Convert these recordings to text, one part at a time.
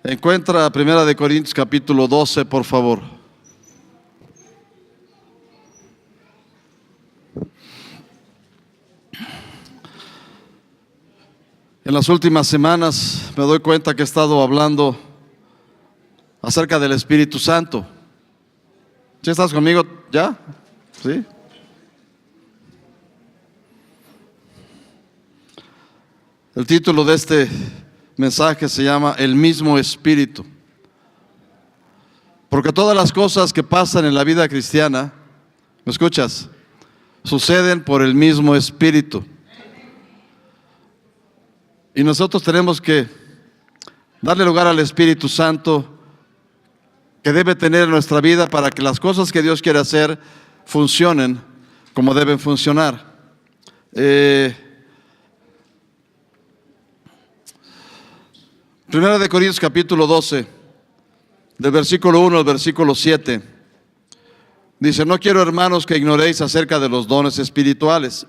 Encuentra Primera de Corintios capítulo 12, por favor. En las últimas semanas me doy cuenta que he estado hablando acerca del Espíritu Santo. ¿Sí estás conmigo ya? ¿Sí? El título de este mensaje se llama El mismo Espíritu. Porque todas las cosas que pasan en la vida cristiana, ¿me escuchas? Suceden por el mismo Espíritu. Y nosotros tenemos que darle lugar al Espíritu Santo que debe tener en nuestra vida para que las cosas que Dios quiere hacer funcionen como deben funcionar. Primera de Corintios capítulo 12, del versículo 1 al versículo 7, dice: no quiero, hermanos, que ignoréis acerca de los dones espirituales.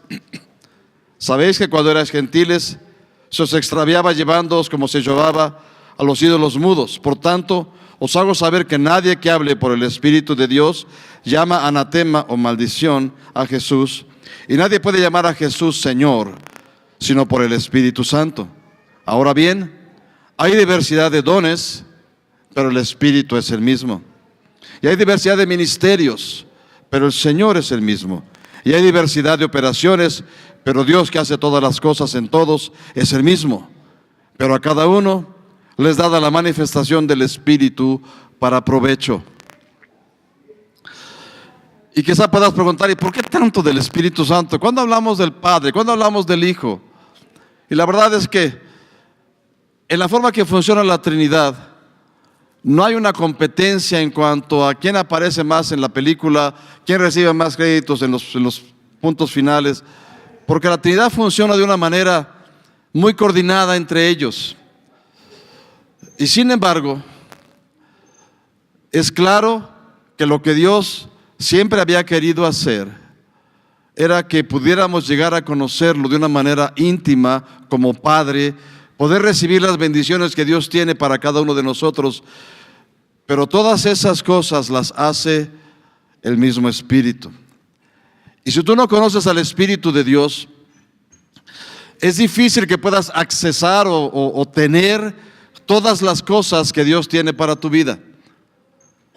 Sabéis que cuando erais gentiles se os extraviaba llevándoos como se llevaba a los ídolos mudos. Por tanto, os hago saber que nadie que hable por el Espíritu de Dios llama anatema o maldición a Jesús, y nadie puede llamar a Jesús Señor, sino por el Espíritu Santo. Ahora bien, hay diversidad de dones, pero el Espíritu es el mismo. Y hay diversidad de ministerios, pero el Señor es el mismo. Y hay diversidad de operaciones, pero Dios, que hace todas las cosas en todos, es el mismo. Pero a cada uno les dada la manifestación del Espíritu para provecho. Y quizá puedas preguntar: ¿y por qué tanto del Espíritu Santo? ¿Cuándo hablamos del Padre? ¿Cuándo hablamos del Hijo? Y la verdad es que en la forma que funciona la Trinidad, no hay una competencia en cuanto a quién aparece más en la película, quién recibe más créditos en los puntos finales, porque la Trinidad funciona de una manera muy coordinada entre ellos. Y sin embargo, es claro que lo que Dios siempre había querido hacer era que pudiéramos llegar a conocerlo de una manera íntima como Padre, poder recibir las bendiciones que Dios tiene para cada uno de nosotros. Pero todas esas cosas las hace el mismo Espíritu. Y si tú no conoces al Espíritu de Dios, es difícil que puedas accesar o tener todas las cosas que Dios tiene para tu vida.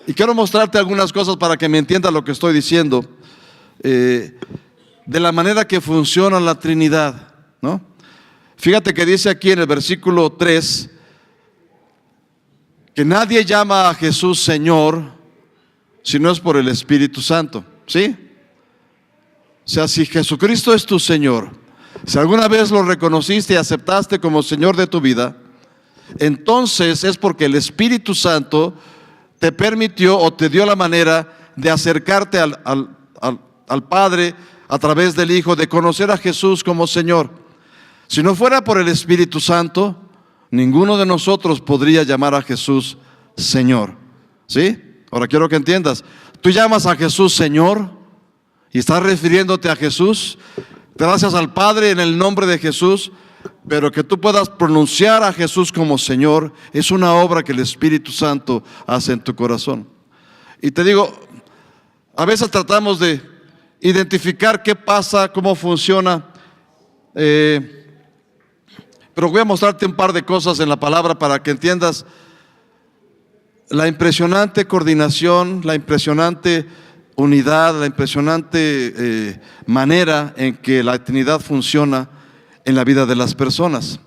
Y quiero mostrarte algunas cosas para que me entiendas lo que estoy diciendo, de la manera que funciona la Trinidad, ¿no? Fíjate que dice aquí en el versículo 3 que nadie llama a Jesús Señor si no es por el Espíritu Santo, ¿sí? O sea, si Jesucristo es tu Señor, si alguna vez lo reconociste y aceptaste como Señor de tu vida, entonces es porque el Espíritu Santo te permitió o te dio la manera de acercarte al Padre a través del Hijo, de conocer a Jesús como Señor. Si no fuera por el Espíritu Santo, ninguno de nosotros podría llamar a Jesús Señor, ¿sí? Ahora quiero que entiendas, tú llamas a Jesús Señor y estás refiriéndote a Jesús, gracias al Padre en el nombre de Jesús, pero que tú puedas pronunciar a Jesús como Señor es una obra que el Espíritu Santo hace en tu corazón. Y te digo, a veces tratamos de identificar qué pasa, cómo funciona, pero voy a mostrarte un par de cosas en la palabra para que entiendas la impresionante coordinación, la impresionante unidad, la impresionante manera en que la Trinidad funciona en la vida de las personas.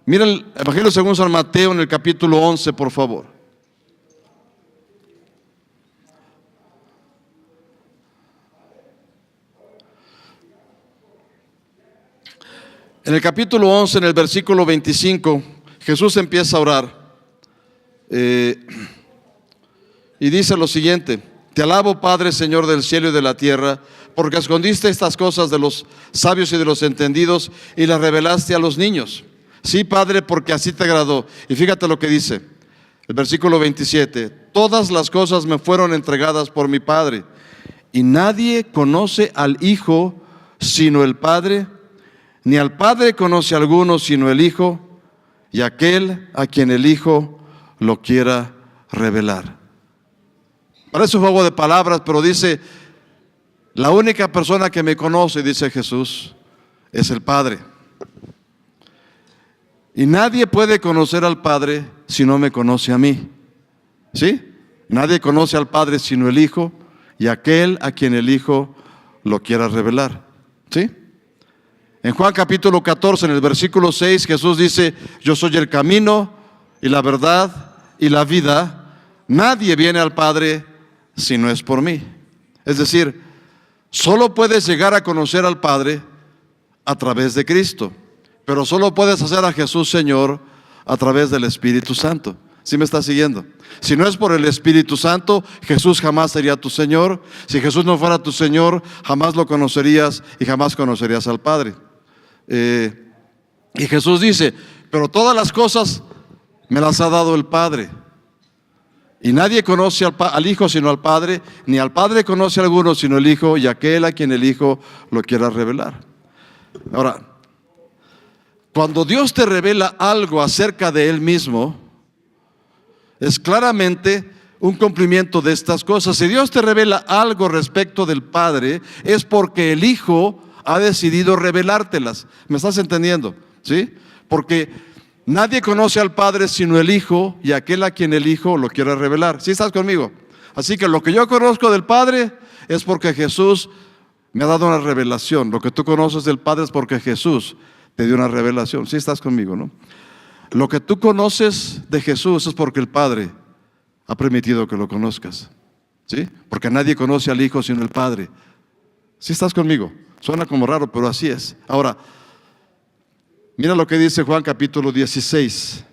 Mira el Evangelio según San Mateo en el capítulo 11, por favor. En el capítulo 11, en el versículo 25, Jesús empieza a orar y dice lo siguiente: te alabo, Padre, Señor del cielo y de la tierra, porque escondiste estas cosas de los sabios y de los entendidos y las revelaste a los niños. Sí, Padre, porque así te agradó. Y fíjate lo que dice el versículo 27: todas las cosas me fueron entregadas por mi Padre, y nadie conoce al Hijo sino el Padre, ni al Padre conoce a alguno sino el Hijo, y aquel a quien el Hijo lo quiera revelar. Parece un juego de palabras, pero dice, la única persona que me conoce, dice Jesús, es el Padre. Y nadie puede conocer al Padre si no me conoce a mí. ¿Sí? Nadie conoce al Padre sino el Hijo y aquel a quien el Hijo lo quiera revelar. ¿Sí? En Juan capítulo 14, en el versículo 6, Jesús dice, yo soy el camino y la verdad y la vida. Nadie viene al Padre si no es por mí. Es decir, solo puedes llegar a conocer al Padre a través de Cristo, pero solo puedes hacer a Jesús Señor a través del Espíritu Santo. ¿Sí me estás siguiendo? Si no es por el Espíritu Santo, Jesús jamás sería tu Señor. Si Jesús no fuera tu Señor, jamás lo conocerías y jamás conocerías al Padre. Y Jesús dice, pero todas las cosas me las ha dado el Padre. Y nadie conoce al Hijo sino al Padre, ni al Padre conoce a alguno sino el Hijo y aquel a quien el Hijo lo quiera revelar. Ahora, cuando Dios te revela algo acerca de Él mismo, es claramente un cumplimiento de estas cosas. Si Dios te revela algo respecto del Padre, es porque el Hijo ha decidido revelártelas. ¿Me estás entendiendo? ¿Sí? Porque nadie conoce al Padre sino el Hijo y aquel a quien el Hijo lo quiera revelar. ¿Sí estás conmigo? Así que lo que yo conozco del Padre es porque Jesús me ha dado una revelación. Lo que tú conoces del Padre es porque Jesús te dio una revelación. ¿Sí estás conmigo, no? Lo que tú conoces de Jesús es porque el Padre ha permitido que lo conozcas. ¿Sí? Porque nadie conoce al Hijo sino el Padre. ¿Sí estás conmigo? Suena como raro, pero así es. Ahora, mira lo que dice Juan capítulo 16.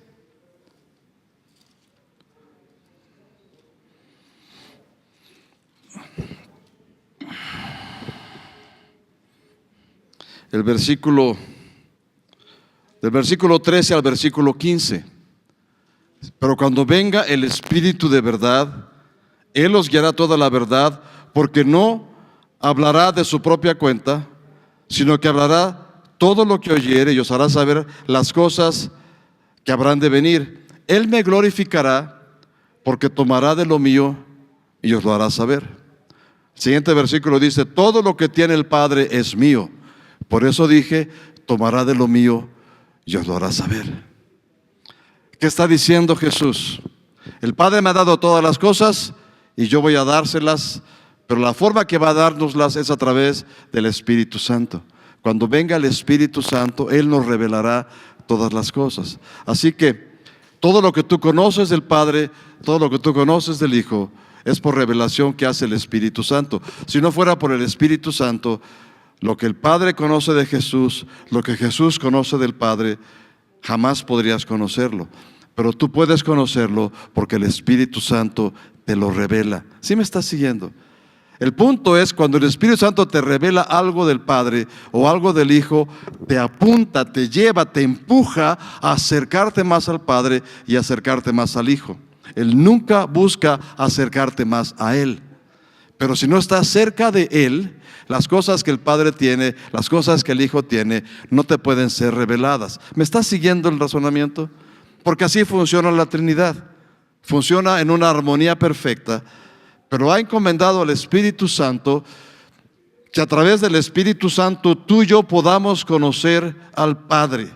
Del versículo 13 al versículo 15. Pero cuando venga el Espíritu de verdad, Él os guiará toda la verdad, porque no hablará de su propia cuenta, sino que hablará todo lo que oyere y os hará saber las cosas que habrán de venir. Él me glorificará, porque tomará de lo mío y os lo hará saber. El siguiente versículo dice, todo lo que tiene el Padre es mío. Por eso dije, tomará de lo mío y os lo hará saber. ¿Qué está diciendo Jesús? El Padre me ha dado todas las cosas y yo voy a dárselas, pero la forma que va a dárnoslas es a través del Espíritu Santo. Cuando venga el Espíritu Santo, Él nos revelará todas las cosas. Así que todo lo que tú conoces del Padre, todo lo que tú conoces del Hijo, es por revelación que hace el Espíritu Santo. Si no fuera por el Espíritu Santo, lo que el Padre conoce de Jesús, lo que Jesús conoce del Padre, jamás podrías conocerlo. Pero tú puedes conocerlo porque el Espíritu Santo te lo revela. ¿Sí me estás siguiendo? El punto es, cuando el Espíritu Santo te revela algo del Padre o algo del Hijo, te apunta, te lleva, te empuja a acercarte más al Padre y acercarte más al Hijo. Él nunca busca acercarte más a Él. Pero si no estás cerca de Él, las cosas que el Padre tiene, las cosas que el Hijo tiene, no te pueden ser reveladas. ¿Me estás siguiendo el razonamiento? Porque así funciona la Trinidad. Funciona en una armonía perfecta, pero ha encomendado al Espíritu Santo que a través del Espíritu Santo tú y yo podamos conocer al Padre,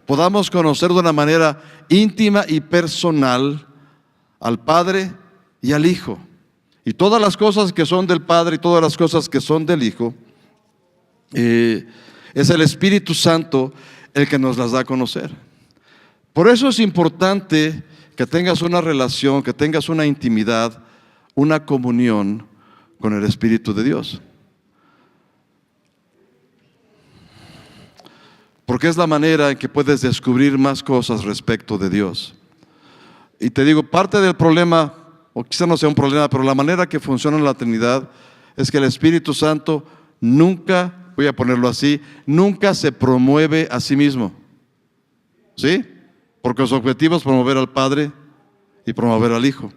podamos conocer de una manera íntima y personal al Padre y al Hijo. Y todas las cosas que son del Padre y todas las cosas que son del Hijo, es el Espíritu Santo el que nos las da a conocer. Por eso es importante que tengas una relación, que tengas una intimidad, una comunión con el Espíritu de Dios. Porque es la manera en que puedes descubrir más cosas respecto de Dios. Y te digo, parte del problema, o quizá no sea un problema, pero la manera que funciona la Trinidad es que el Espíritu Santo nunca, voy a ponerlo así, nunca se promueve a sí mismo. ¿Sí? Porque su objetivo es promover al Padre y promover al Hijo.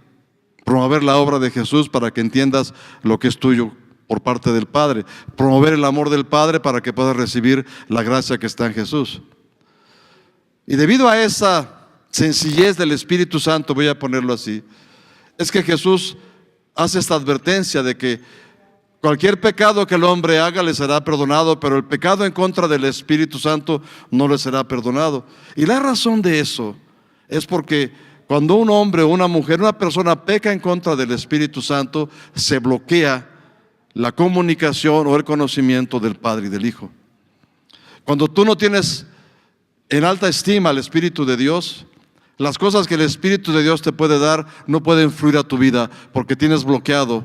Promover la obra de Jesús para que entiendas lo que es tuyo por parte del Padre. Promover el amor del Padre para que puedas recibir la gracia que está en Jesús. Y debido a esa sencillez del Espíritu Santo, voy a ponerlo así, es que Jesús hace esta advertencia de que cualquier pecado que el hombre haga le será perdonado, pero el pecado en contra del Espíritu Santo no le será perdonado. Y la razón de eso es porque cuando un hombre o una mujer, una persona peca en contra del Espíritu Santo, se bloquea la comunicación o el conocimiento del Padre y del Hijo. Cuando tú no tienes en alta estima al Espíritu de Dios, las cosas que el Espíritu de Dios te puede dar no pueden fluir a tu vida porque tienes bloqueado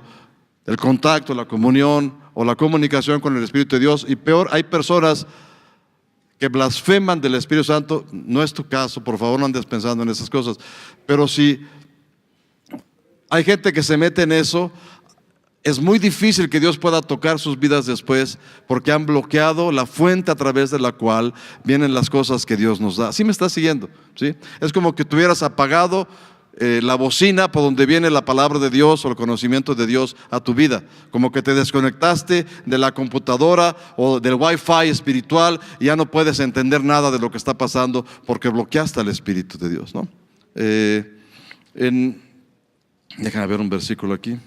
el contacto, la comunión o la comunicación con el Espíritu de Dios. Y peor, hay personas que blasfeman del Espíritu Santo. No es tu caso, por favor, no andes pensando en esas cosas. Pero si hay gente que se mete en eso, es muy difícil que Dios pueda tocar sus vidas después, porque han bloqueado la fuente a través de la cual vienen las cosas que Dios nos da. ¿Sí me estás siguiendo? ¿Sí? Es como que tuvieras apagado la bocina por donde viene la palabra de Dios o el conocimiento de Dios a tu vida. Como que te desconectaste de la computadora o del wifi espiritual y ya no puedes entender nada de lo que está pasando porque bloqueaste al Espíritu de Dios, ¿no? Déjame ver un versículo aquí.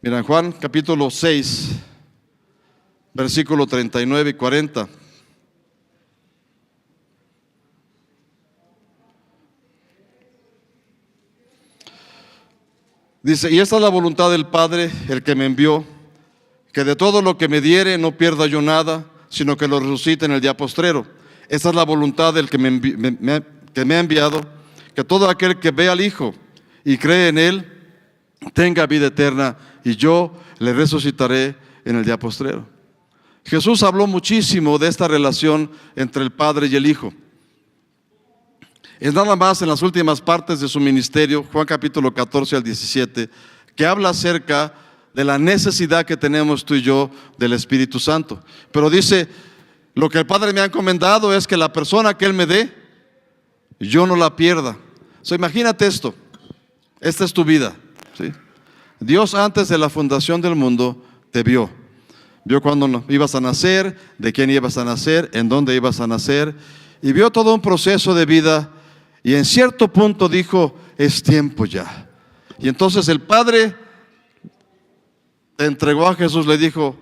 Mira, en Juan capítulo 6, versículo 39 y 40. Dice, y esta es la voluntad del Padre, el que me envió, que de todo lo que me diere no pierda yo nada, sino que lo resucite en el día postrero. Esta es la voluntad del que me ha enviado, que todo aquel que ve al Hijo y cree en Él, tenga vida eterna, y yo le resucitaré en el día postrero. Jesús habló muchísimo de esta relación entre el Padre y el Hijo. Es nada más en las últimas partes de su ministerio, Juan capítulo 14 al 17, que habla acerca de la necesidad que tenemos tú y yo del Espíritu Santo. Pero dice, lo que el Padre me ha encomendado es que la persona que Él me dé, yo no la pierda. Imagínate esto, esta es tu vida, ¿sí? Dios antes de la fundación del mundo te vio. Vio cuándo ibas a nacer, de quién ibas a nacer, en dónde ibas a nacer, y vio todo un proceso de vida. Y en cierto punto dijo, es tiempo ya. Y entonces el Padre te entregó a Jesús, le dijo,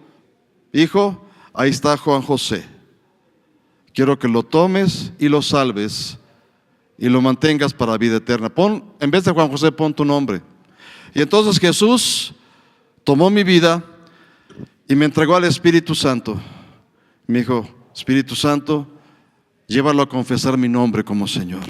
hijo, ahí está Juan José. Quiero que lo tomes y lo salves y lo mantengas para vida eterna. En vez de Juan José, pon tu nombre. Y entonces Jesús tomó mi vida y me entregó al Espíritu Santo. Me dijo, Espíritu Santo, llévalo a confesar mi nombre como Señor.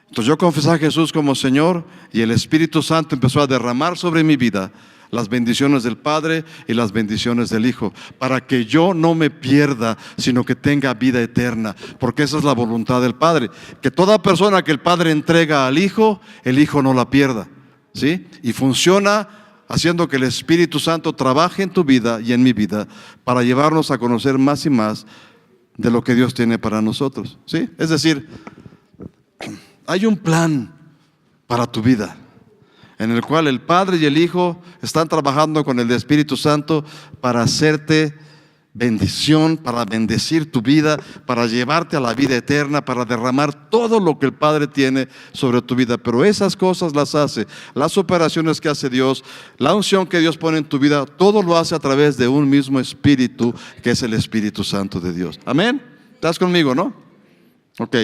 Entonces yo confesé a Jesús como Señor y el Espíritu Santo empezó a derramar sobre mi vida las bendiciones del Padre y las bendiciones del Hijo, para que yo no me pierda, sino que tenga vida eterna, porque esa es la voluntad del Padre, que toda persona que el Padre entrega al Hijo, el Hijo no la pierda, ¿sí? Y funciona haciendo que el Espíritu Santo trabaje en tu vida y en mi vida para llevarnos a conocer más y más de lo que Dios tiene para nosotros, ¿sí? Es decir, hay un plan para tu vida en el cual el Padre y el Hijo están trabajando con el Espíritu Santo para hacerte bendición, para bendecir tu vida, para llevarte a la vida eterna, para derramar todo lo que el Padre tiene sobre tu vida. Pero esas cosas las hace, las operaciones que hace Dios, la unción que Dios pone en tu vida, todo lo hace a través de un mismo Espíritu, que es el Espíritu Santo de Dios. Amén. ¿Estás conmigo, no? Ok.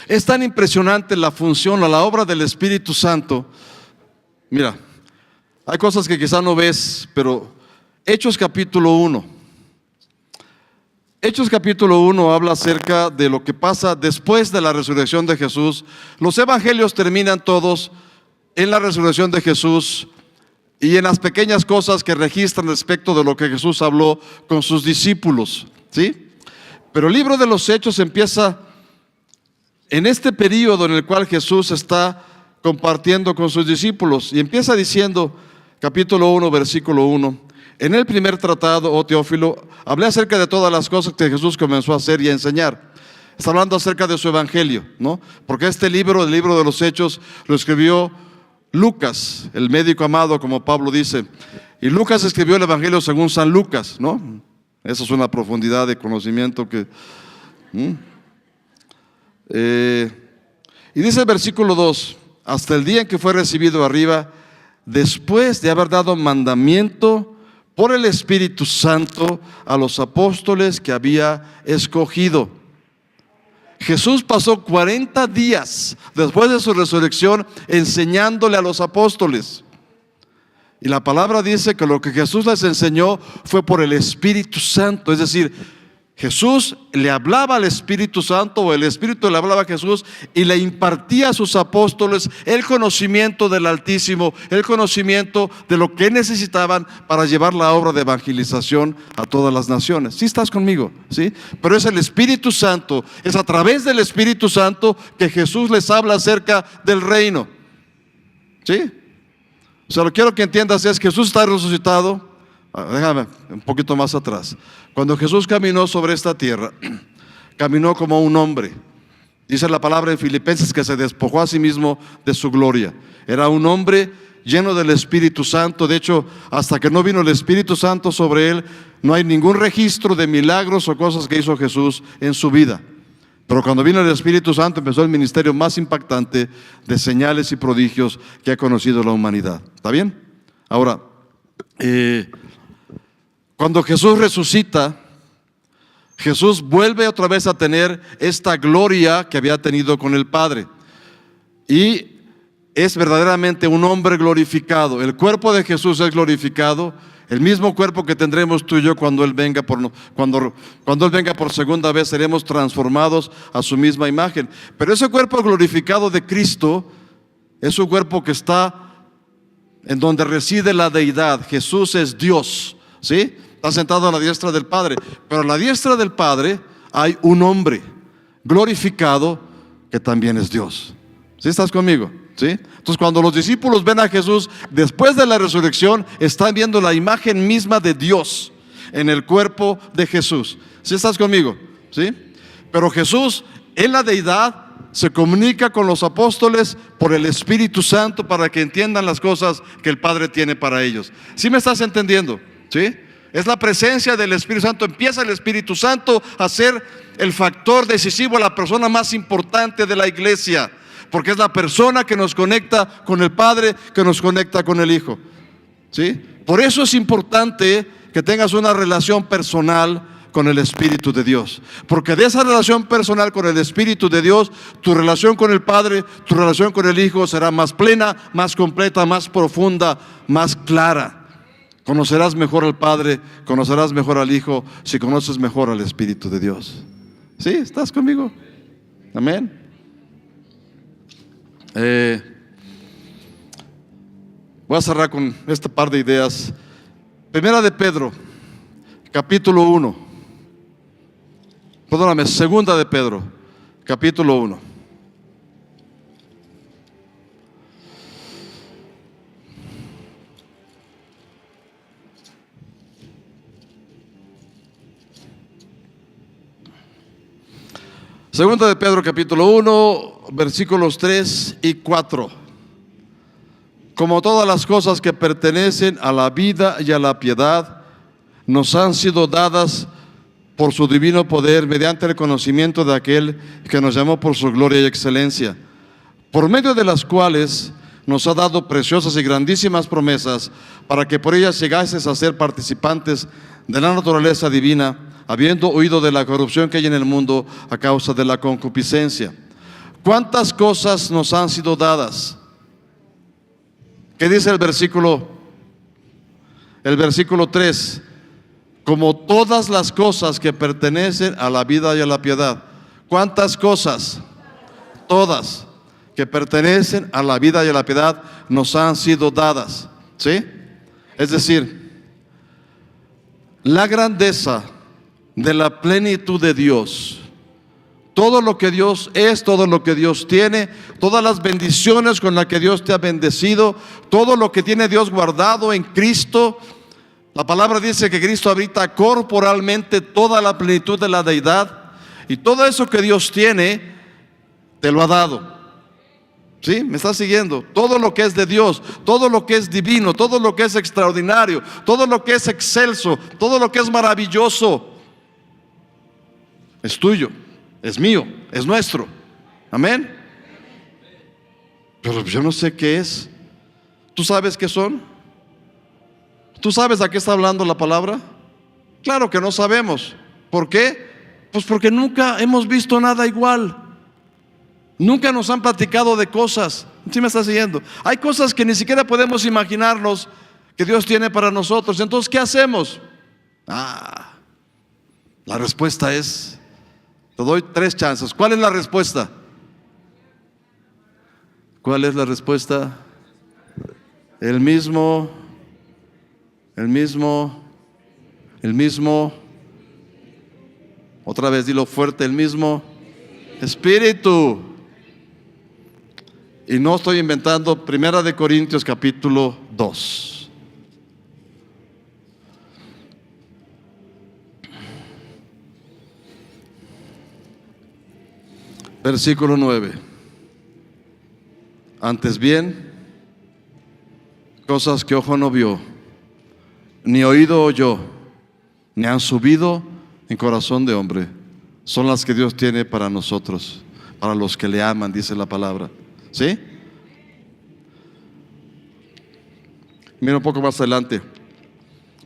Es tan impresionante la función, la obra del Espíritu Santo. Mira, hay cosas que quizá no ves, pero Hechos capítulo 1. Hechos capítulo 1 habla acerca de lo que pasa después de la resurrección de Jesús. Los evangelios terminan todos en la resurrección de Jesús y en las pequeñas cosas que registran respecto de lo que Jesús habló con sus discípulos, ¿sí? Pero el libro de los Hechos empieza en este periodo en el cual Jesús está compartiendo con sus discípulos y empieza diciendo, capítulo 1, versículo 1, en el primer tratado, oh Teófilo, hablé acerca de todas las cosas que Jesús comenzó a hacer y a enseñar. Está hablando acerca de su evangelio, ¿no? Porque este libro, el libro de los Hechos, lo escribió Lucas, el médico amado, como Pablo dice. Y Lucas escribió el evangelio según San Lucas, ¿no? Esa es una profundidad de conocimiento que Y dice el versículo 2, hasta el día en que fue recibido arriba, después de haber dado mandamiento por el Espíritu Santo a los apóstoles que había escogido. Jesús pasó 40 días después de su resurrección enseñándole a los apóstoles. Y la palabra dice que lo que Jesús les enseñó fue por el Espíritu Santo. Es decir, Jesús le hablaba al Espíritu Santo, o el Espíritu le hablaba a Jesús y le impartía a sus apóstoles el conocimiento del Altísimo, el conocimiento de lo que necesitaban para llevar la obra de evangelización a todas las naciones. ¿Sí estás conmigo? ¿Sí? Pero es el Espíritu Santo, es a través del Espíritu Santo que Jesús les habla acerca del reino. ¿Sí? O sea, lo que quiero que entiendas es que Jesús está resucitado. Déjame un poquito más atrás. Cuando Jesús caminó sobre esta tierra, caminó como un hombre. Dice la palabra en Filipenses que se despojó a sí mismo de su gloria. Era un hombre lleno del Espíritu Santo. De hecho, hasta que no vino el Espíritu Santo sobre él, no hay ningún registro de milagros o cosas que hizo Jesús en su vida. Pero cuando vino el Espíritu Santo, empezó el ministerio más impactante de señales y prodigios que ha conocido la humanidad. ¿Está bien? Ahora, cuando Jesús resucita, Jesús vuelve otra vez a tener esta gloria que había tenido con el Padre. Y es verdaderamente un hombre glorificado. El cuerpo de Jesús es glorificado, el mismo cuerpo que tendremos tú y yo cuando Él venga cuando Él venga por segunda vez, seremos transformados a su misma imagen. Pero ese cuerpo glorificado de Cristo es un cuerpo que está en donde reside la deidad. Jesús es Dios, ¿sí? Está sentado a la diestra del Padre, pero a la diestra del Padre hay un hombre glorificado que también es Dios. ¿Sí estás conmigo? ¿Sí? Entonces, cuando los discípulos ven a Jesús después de la resurrección, están viendo la imagen misma de Dios en el cuerpo de Jesús. ¿Sí estás conmigo? ¿Sí? Pero Jesús en la deidad se comunica con los apóstoles por el Espíritu Santo para que entiendan las cosas que el Padre tiene para ellos. ¿Sí me estás entendiendo? ¿Sí? Es la presencia del Espíritu Santo. Empieza el Espíritu Santo a ser el factor decisivo, la persona más importante de la iglesia, porque es la persona que nos conecta con el Padre, que nos conecta con el Hijo. ¿Sí? Por eso es importante que tengas una relación personal con el Espíritu de Dios, porque de esa relación personal con el Espíritu de Dios, tu relación con el Padre, tu relación con el Hijo será más plena, más completa, más profunda, más clara. Conocerás mejor al Padre, conocerás mejor al Hijo, si conoces mejor al Espíritu de Dios. ¿Sí? ¿Estás conmigo? Amén. Voy a cerrar con este par de ideas. Primera de Pedro, capítulo 1. Perdóname, segunda de Pedro, capítulo 1. Segunda de Pedro capítulo 1, versículos 3 y 4. Como todas las cosas que pertenecen a la vida y a la piedad, nos han sido dadas por su divino poder, mediante el conocimiento de aquel que nos llamó por su gloria y excelencia, por medio de las cuales nos ha dado preciosas y grandísimas promesas, para que por ellas llegases a ser participantes de la naturaleza divina, habiendo huido de la corrupción que hay en el mundo a causa de la concupiscencia. ¿Cuántas cosas nos han sido dadas? ¿Qué dice el versículo 3? Como todas las cosas que pertenecen a la vida y a la piedad. ¿Cuántas cosas? Todas que pertenecen a la vida y a la piedad nos han sido dadas. ¿Sí? Es decir, la grandeza de la plenitud de Dios, todo lo que Dios es, todo lo que Dios tiene, todas las bendiciones con las que Dios te ha bendecido, todo lo que tiene Dios guardado en Cristo. La palabra dice que Cristo habita corporalmente toda la plenitud de la deidad, y todo eso que Dios tiene te lo ha dado. ¿Sí? ¿Me estás siguiendo? Todo lo que es de Dios, todo lo que es divino, todo lo que es extraordinario, todo lo que es excelso, todo lo que es maravilloso, es tuyo. es mío, es nuestro. Amén. Pero yo no sé qué es. ¿Tú sabes qué son? ¿Tú sabes a qué está hablando la palabra? Claro que no sabemos. ¿Por qué? Pues porque nunca hemos visto nada igual. Nunca nos han platicado de cosas. ¿Sí me estás siguiendo? Hay cosas que ni siquiera podemos imaginarnos que Dios tiene para nosotros. Entonces, ¿qué hacemos? La respuesta es, te doy 3 chances. ¿Cuál es la respuesta? ¿Cuál es la respuesta? El mismo. Otra vez, dilo fuerte, el mismo Espíritu. Y no estoy inventando. 1 Corintios capítulo 2. Versículo 9. Antes bien, cosas que ojo no vio, ni oído oyó, ni han subido en corazón de hombre, son las que Dios tiene para nosotros, para los que le aman, dice la palabra. ¿Sí? Mira un poco más adelante.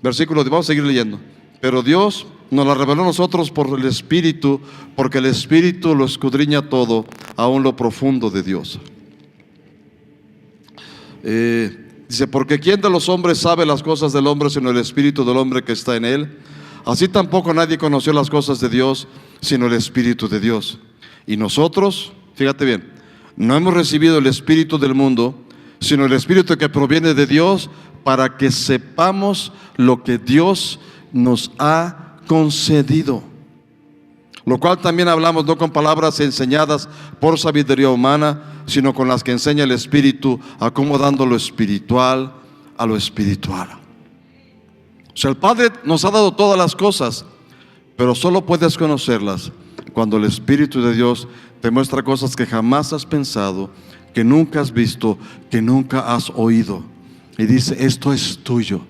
Versículo, vamos a seguir leyendo. Pero Dios nos la reveló a nosotros por el Espíritu, porque el Espíritu lo escudriña todo, aún lo profundo de Dios. Dice, porque ¿quién de los hombres sabe las cosas del hombre sino el Espíritu del hombre que está en él? Así tampoco nadie conoció las cosas de Dios sino el Espíritu de Dios. Y nosotros, fíjate bien, no hemos recibido el Espíritu del mundo, sino el Espíritu que proviene de Dios, para que sepamos lo que Dios nos ha concedido. Lo cual también hablamos no con palabras enseñadas por sabiduría humana, sino con las que enseña el Espíritu, acomodando lo espiritual a lo espiritual. O sea, el Padre nos ha dado todas las cosas, pero solo puedes conocerlas cuando el Espíritu de Dios te muestra cosas que jamás has pensado, que nunca has visto, que nunca has oído. Y dice, esto es tuyo.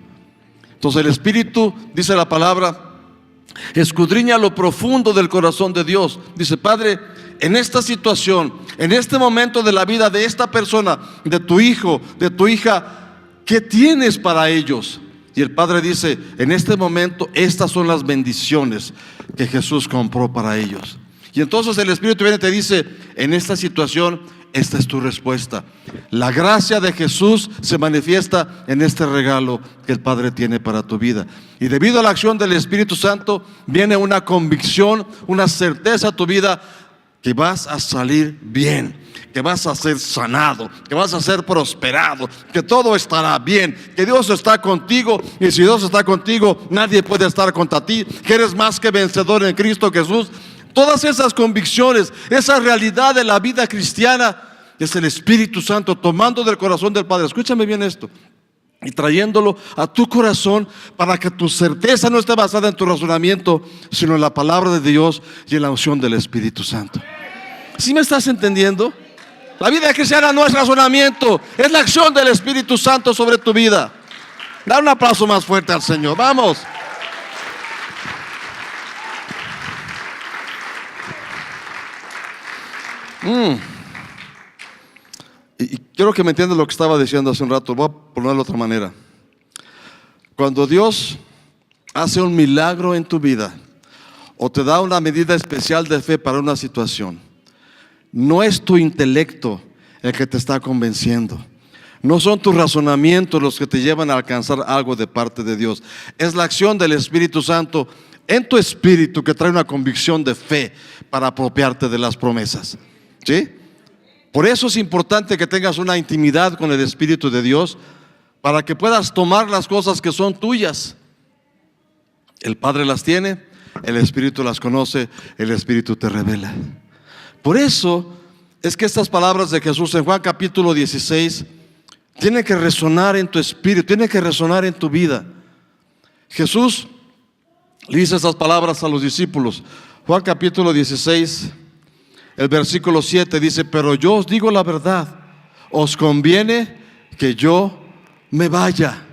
Entonces el Espíritu, dice la palabra, escudriña lo profundo del corazón de Dios. Dice, Padre, en esta situación, en este momento de la vida de esta persona, de tu hijo, de tu hija, ¿qué tienes para ellos? Y el Padre dice, en este momento estas son las bendiciones que Jesús compró para ellos. Y entonces el Espíritu viene y te dice, en esta situación, esta es tu respuesta. La gracia de Jesús se manifiesta en este regalo que el Padre tiene para tu vida. Y debido a la acción del Espíritu Santo, viene una convicción, una certeza a tu vida, que vas a salir bien, que vas a ser sanado, que vas a ser prosperado, que todo estará bien, que Dios está contigo, y si Dios está contigo, nadie puede estar contra ti, que eres más que vencedor en Cristo Jesús. Todas esas convicciones, esa realidad de la vida cristiana, es el Espíritu Santo tomando del corazón del Padre. Escúchame bien esto, y trayéndolo a tu corazón, para que tu certeza no esté basada en tu razonamiento, sino en la palabra de Dios y en la unción del Espíritu Santo. ¿Sí me estás entendiendo? La vida cristiana no es razonamiento, es la acción del Espíritu Santo sobre tu vida. Da un aplauso más fuerte al Señor, vamos. Y quiero que me entiendas lo que estaba diciendo hace un rato. Voy a ponerlo de otra manera. Cuando Dios hace un milagro en tu vida, o te da una medida especial de fe para una situación, no es tu intelecto el que te está convenciendo, no son tus razonamientos los que te llevan a alcanzar algo de parte de Dios. Es la acción del Espíritu Santo en tu espíritu que trae una convicción de fe para apropiarte de las promesas. ¿Sí? Por eso es importante que tengas una intimidad con el Espíritu de Dios, para que puedas tomar las cosas que son tuyas. El Padre las tiene, el Espíritu las conoce, el Espíritu te revela. Por eso es que estas palabras de Jesús en Juan capítulo 16 tienen que resonar en tu espíritu, tienen que resonar en tu vida. Jesús le dice estas palabras a los discípulos. Juan capítulo 16, el versículo 7 dice, pero yo os digo la verdad, os conviene que yo me vaya.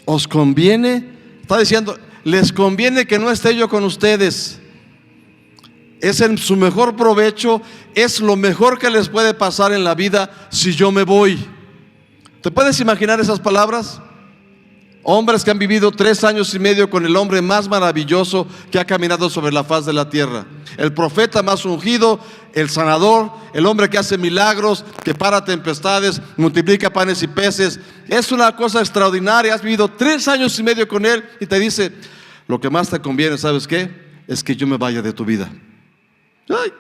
Os conviene, está diciendo, les conviene que no esté yo con ustedes. es en su mejor provecho, es lo mejor que les puede pasar en la vida si yo me voy. ¿Te puedes imaginar esas palabras? Hombres que han vivido 3 años y medio con el hombre más maravilloso que ha caminado sobre la faz de la tierra, el profeta más ungido, el sanador, el hombre que hace milagros, que para tempestades, multiplica panes y peces. Es una cosa extraordinaria. Has vivido 3 años y medio con él y te dice: lo que más te conviene, ¿sabes qué? Es que yo me vaya de tu vida. Ay,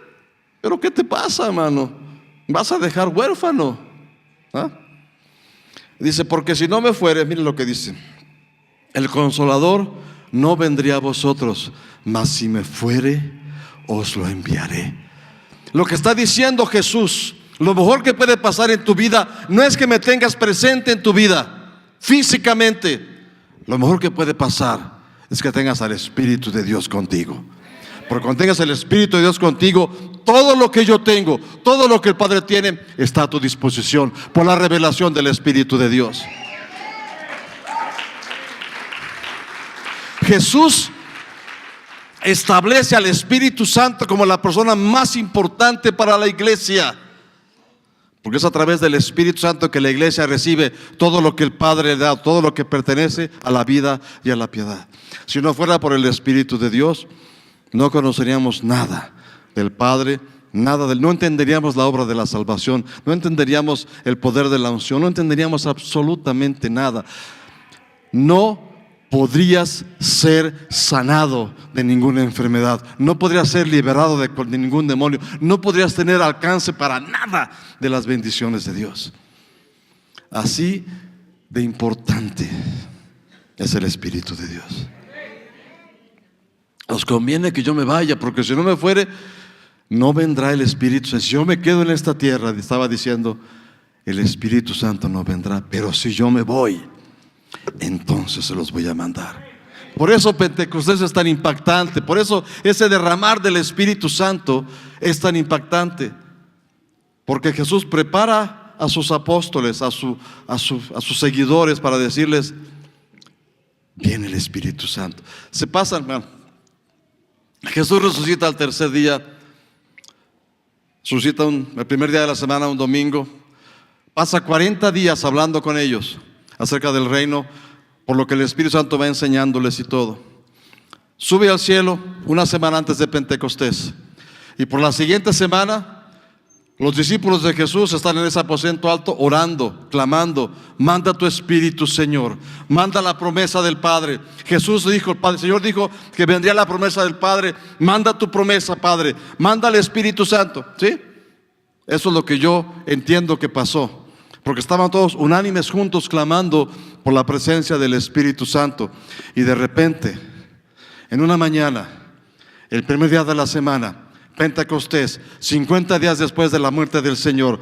pero ¿qué te pasa, hermano? ¿Vas a dejar huérfano? ¿Ah? Dice: porque si no me fuere, mire lo que dice: el Consolador no vendría a vosotros, mas si me fuere, os lo enviaré. Lo que está diciendo Jesús, lo mejor que puede pasar en tu vida no es que me tengas presente en tu vida físicamente. Lo mejor que puede pasar es que tengas al Espíritu de Dios contigo. Porque cuando tengas el Espíritu de Dios contigo, todo lo que yo tengo, todo lo que el Padre tiene, está a tu disposición por la revelación del Espíritu de Dios. Jesús establece al Espíritu Santo como la persona más importante para la iglesia, porque es a través del Espíritu Santo que la iglesia recibe todo lo que el Padre le da, todo lo que pertenece a la vida y a la piedad. Si no fuera por el Espíritu de Dios, no conoceríamos nada del Padre, no entenderíamos la obra de la salvación, no entenderíamos el poder de la unción, no entenderíamos absolutamente nada. No podrías ser sanado de ninguna enfermedad, no podrías ser liberado de ningún demonio, no podrías tener alcance para nada de las bendiciones de Dios. Así de importante es el Espíritu de Dios. Os conviene que yo me vaya, porque si no me fuere, no vendrá el Espíritu Santo. Si yo me quedo en esta tierra, estaba diciendo, el Espíritu Santo no vendrá. Pero si yo me voy, entonces se los voy a mandar. Por eso Pentecostés es tan impactante. Por eso ese derramar del Espíritu Santo es tan impactante. Porque Jesús prepara a sus apóstoles, a sus seguidores, para decirles: viene el Espíritu Santo. Se pasan, hermano. Jesús resucita al tercer día. Resucita el primer día de la semana, un domingo. Pasa 40 días hablando con ellos acerca del reino, por lo que el Espíritu Santo va enseñándoles y todo. Sube al cielo una semana antes de Pentecostés. Y por la siguiente semana, los discípulos de Jesús están en ese aposento alto orando, clamando: manda tu Espíritu, Señor, manda la promesa del Padre. Jesús dijo, el Señor dijo que vendría la promesa del Padre. Manda tu promesa, Padre, manda el Espíritu Santo. ¿Sí? Eso es lo que yo entiendo que pasó, porque estaban todos unánimes juntos clamando por la presencia del Espíritu Santo. Y de repente, en una mañana, el primer día de la semana, Pentecostés, 50 días después de la muerte del Señor,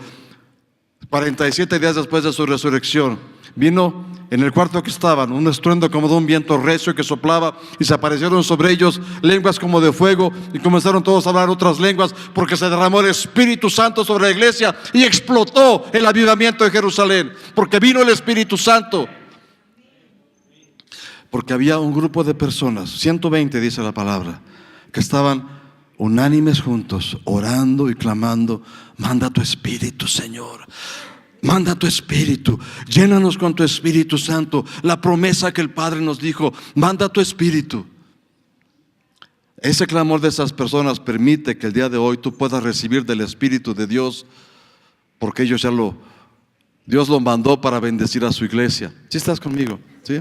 47 días después de su resurrección, vino en el cuarto que estaban un estruendo como de un viento recio que soplaba, y se aparecieron sobre ellos lenguas como de fuego, y comenzaron todos a hablar otras lenguas, porque se derramó el Espíritu Santo sobre la iglesia y explotó el avivamiento de Jerusalén, porque vino el Espíritu Santo. Porque había un grupo de personas, 120 dice la palabra, que estaban unánimes juntos, orando y clamando: manda tu Espíritu, Señor, manda tu Espíritu, llénanos con tu Espíritu Santo, la promesa que el Padre nos dijo, manda tu Espíritu. Ese clamor de esas personas permite que el día de hoy tú puedas recibir del Espíritu de Dios, porque ellos Dios lo mandó para bendecir a su iglesia. ¿Sí estás conmigo? ¿Sí?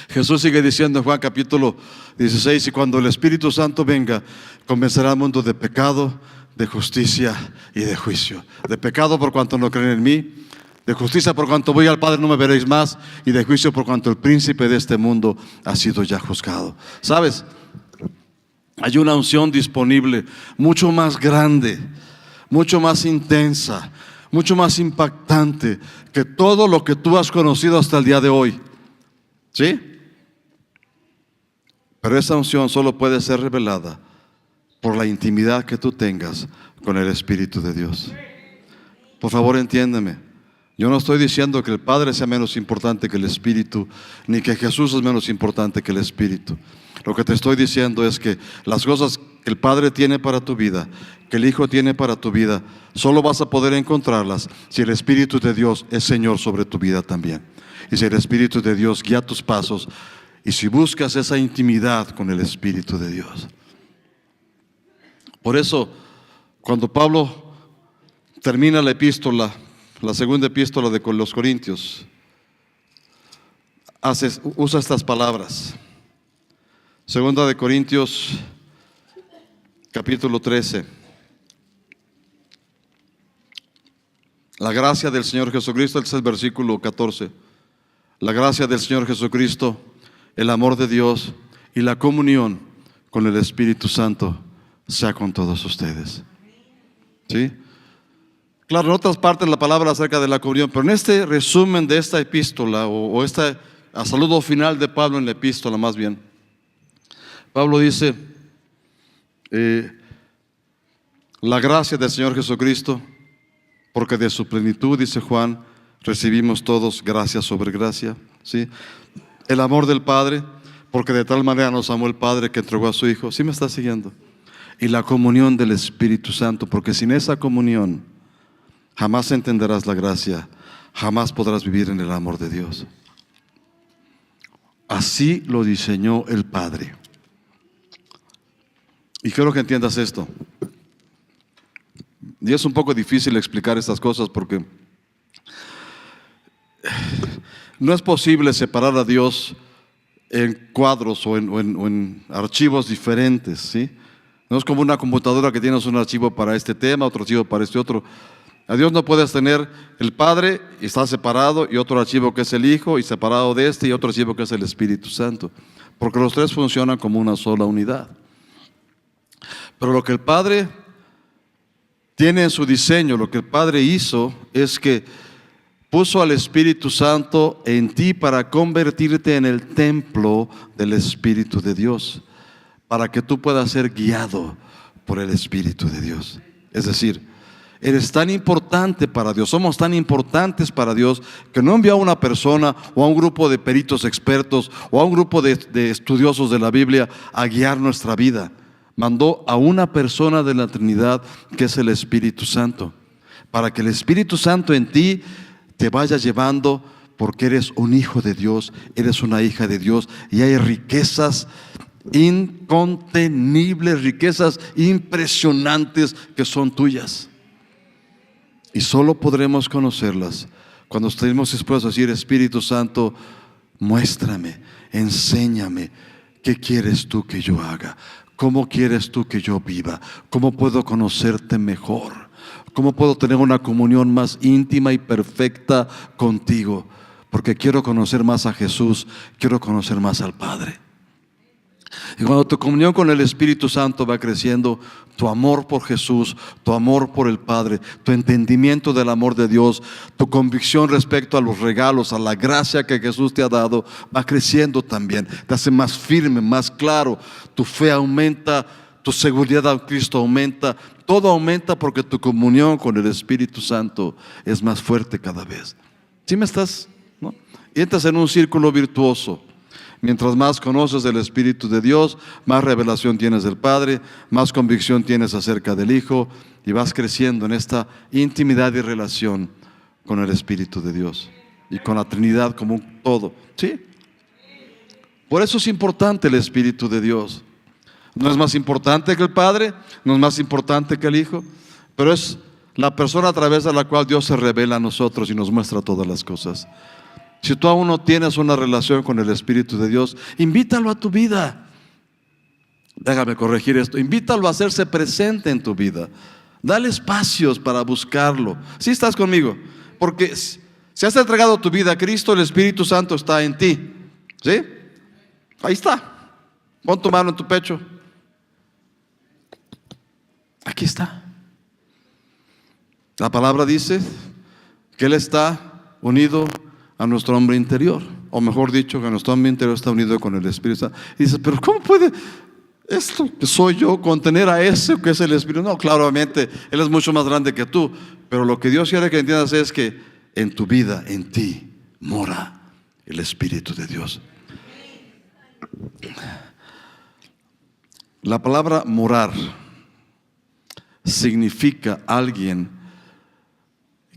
Jesús sigue diciendo en Juan capítulo 16: y cuando el Espíritu Santo venga, convencerá al mundo de pecado, de justicia y de juicio. De pecado por cuanto no creen en mí, de justicia por cuanto voy al Padre no me veréis más, y de juicio por cuanto el príncipe de este mundo ha sido ya juzgado. ¿Sabes? Hay una unción disponible mucho más grande, mucho más intensa, mucho más impactante que todo lo que tú has conocido hasta el día de hoy. ¿Sí? Pero esa unción solo puede ser revelada por la intimidad que tú tengas con el Espíritu de Dios. Por favor, entiéndeme. Yo no estoy diciendo que el Padre sea menos importante que el Espíritu, ni que Jesús es menos importante que el Espíritu. Lo que te estoy diciendo es que las cosas que el Padre tiene para tu vida, que el Hijo tiene para tu vida, solo vas a poder encontrarlas si el Espíritu de Dios es Señor sobre tu vida también. Y si el Espíritu de Dios guía tus pasos, y si buscas esa intimidad con el Espíritu de Dios. Por eso, cuando Pablo termina la epístola, la segunda epístola de los Corintios, usa estas palabras. Segunda de Corintios, capítulo 13. La gracia del Señor Jesucristo, este es el versículo 14. La gracia del Señor Jesucristo, el amor de Dios y la comunión con el Espíritu Santo sea con todos ustedes. ¿Sí? Claro, en otras partes la palabra acerca de la comunión, pero en este resumen de esta epístola, o este saludo final de Pablo en la epístola más bien, Pablo dice, la gracia del Señor Jesucristo, porque de su plenitud, dice Juan, recibimos todos gracia sobre gracia. ¿Sí? El amor del Padre, porque de tal manera nos amó el Padre que entregó a su Hijo. ¿Sí me está siguiendo? Y la comunión del Espíritu Santo, porque sin esa comunión jamás entenderás la gracia, jamás podrás vivir en el amor de Dios. Así lo diseñó el Padre. Y quiero que entiendas esto. Y es un poco difícil explicar estas cosas porque no es posible separar a Dios en cuadros o en archivos diferentes, ¿sí? No es como una computadora que tienes un archivo para este tema, otro archivo para este otro. A Dios no puedes tener el Padre y está separado, y otro archivo que es el Hijo y separado de este, y otro archivo que es el Espíritu Santo, porque los tres funcionan como una sola unidad. Pero lo que el Padre tiene en su diseño, lo que el Padre hizo es que puso al Espíritu Santo en ti para convertirte en el templo del Espíritu de Dios, para que tú puedas ser guiado por el Espíritu de Dios. Es decir, eres tan importante para Dios, somos tan importantes para Dios, que no envió a una persona o a un grupo de peritos expertos o a un grupo de estudiosos de la Biblia a guiar nuestra vida. Mandó a una persona de la Trinidad, que es el Espíritu Santo, para que el Espíritu Santo en ti te vaya llevando, porque eres un hijo de Dios, eres una hija de Dios, y hay riquezas incontenibles, riquezas impresionantes que son tuyas. Y solo podremos conocerlas cuando estemos dispuestos a decir: Espíritu Santo, muéstrame, enséñame, ¿qué quieres tú que yo haga? ¿Cómo quieres tú que yo viva? ¿Cómo puedo conocerte mejor? ¿Cómo puedo tener una comunión más íntima y perfecta contigo? Porque quiero conocer más a Jesús, quiero conocer más al Padre. Y cuando tu comunión con el Espíritu Santo va creciendo, tu amor por Jesús, tu amor por el Padre, tu entendimiento del amor de Dios, tu convicción respecto a los regalos, a la gracia que Jesús te ha dado, va creciendo también. Te hace más firme, más claro. Tu fe aumenta, tu seguridad en Cristo aumenta. Todo aumenta porque tu comunión con el Espíritu Santo es más fuerte cada vez. ¿Sí me estás? ¿No? Y entras en un círculo virtuoso. Mientras más conoces del Espíritu de Dios, más revelación tienes del Padre, más convicción tienes acerca del Hijo, y vas creciendo en esta intimidad y relación con el Espíritu de Dios y con la Trinidad como un todo. ¿Sí? Por eso es importante el Espíritu de Dios. No es más importante que el Padre, no es más importante que el Hijo, pero es la persona a través de la cual Dios se revela a nosotros y nos muestra todas las cosas. Si tú aún no tienes una relación con el Espíritu de Dios, invítalo a tu vida. Déjame corregir esto. Invítalo a hacerse presente en tu vida. Dale espacios para buscarlo. ¿Sí estás conmigo? Porque si has entregado tu vida a Cristo, el Espíritu Santo está en ti. ¿Sí? Ahí está. Pon tu mano en tu pecho. Aquí está. La palabra dice que Él está unido a nuestro hombre interior, o mejor dicho, que nuestro hombre interior está unido con el Espíritu Santo. Y dices: pero ¿cómo puede esto que soy yo contener a ese que es el Espíritu? No, claramente Él es mucho más grande que tú, pero lo que Dios quiere que entiendas es que en tu vida, en ti, mora el Espíritu de Dios. La palabra morar significa alguien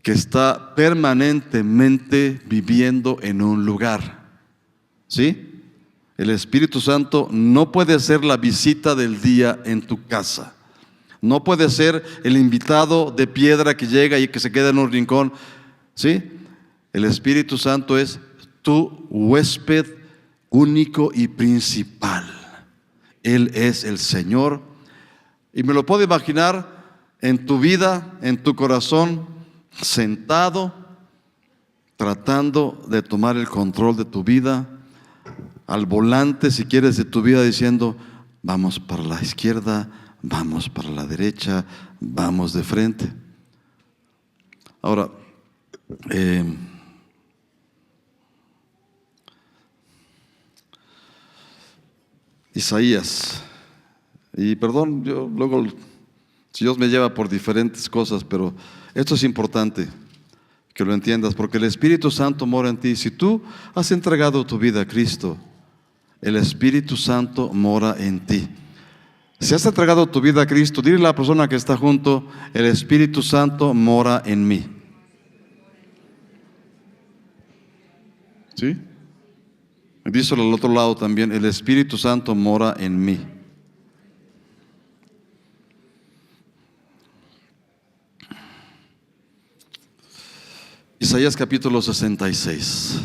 que está permanentemente viviendo en un lugar. ¿Sí? El Espíritu Santo no puede ser la visita del día en tu casa. No puede ser el invitado de piedra que llega y que se queda en un rincón. ¿Sí? El Espíritu Santo es tu huésped único y principal. Él es el Señor. Y me lo puedo imaginar en tu vida, en tu corazón, sentado, tratando de tomar el control de tu vida, al volante, si quieres, de tu vida, diciendo: vamos para la izquierda, vamos para la derecha, vamos de frente. Ahora, Isaías, y perdón, yo luego, si Dios me lleva por diferentes cosas, pero esto es importante que lo entiendas, porque el Espíritu Santo mora en ti. Si tú has entregado tu vida a Cristo, el Espíritu Santo mora en ti. Si has entregado tu vida a Cristo, dile a la persona que está junto: el Espíritu Santo mora en mí. ¿Sí? Díselo al otro lado también: el Espíritu Santo mora en mí. Isaías capítulo 66.